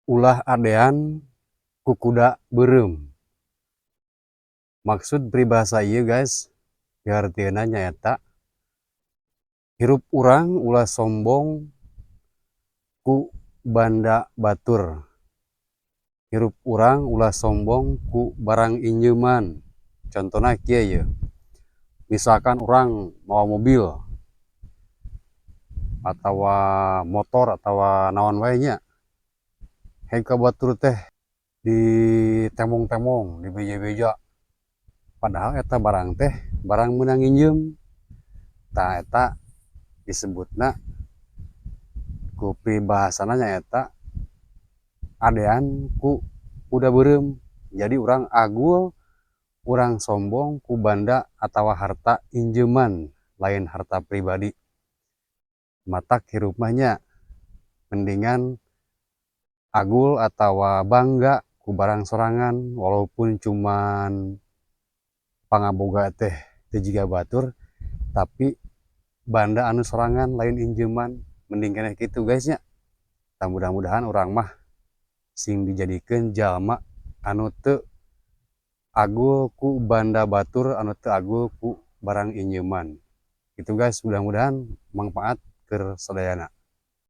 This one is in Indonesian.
Ulah adean ku kuda beureum. Maksud peribahasa ieu guys, artieuna nyaeta hirup urang ulah sombong ku banda batur. Hirup urang ulah sombong ku barang injeuman. Contohna kieu ye. Misalkan urang mawa mobil atawa motor atawa naon wae nya, heg ka batur teh ditemong-temong, dibeja-beja. Padahal eta barang teh barang meunang nginjeum. Tah eta disebutna ku peribahasana nyaeta adean ku kuda beureum. Jadi urang agul, urang sombong ku banda atawa harta injeuman, lain harta pribadi. Matak hirup mah nya mendingan agul atawa bangga ku barang sorangan walaupun cuman pangaboga teh teu jiga batur, tapi banda anu sorangan lain injeuman, mending keneh kitu guys nya. Tah mudah-mudahan urang mah sing dijadikeun jalma anu teu agul ku banda batur, anu teu agul ku barang injeuman. Itu guys, mudah-mudahan mangpaat keur sadayana.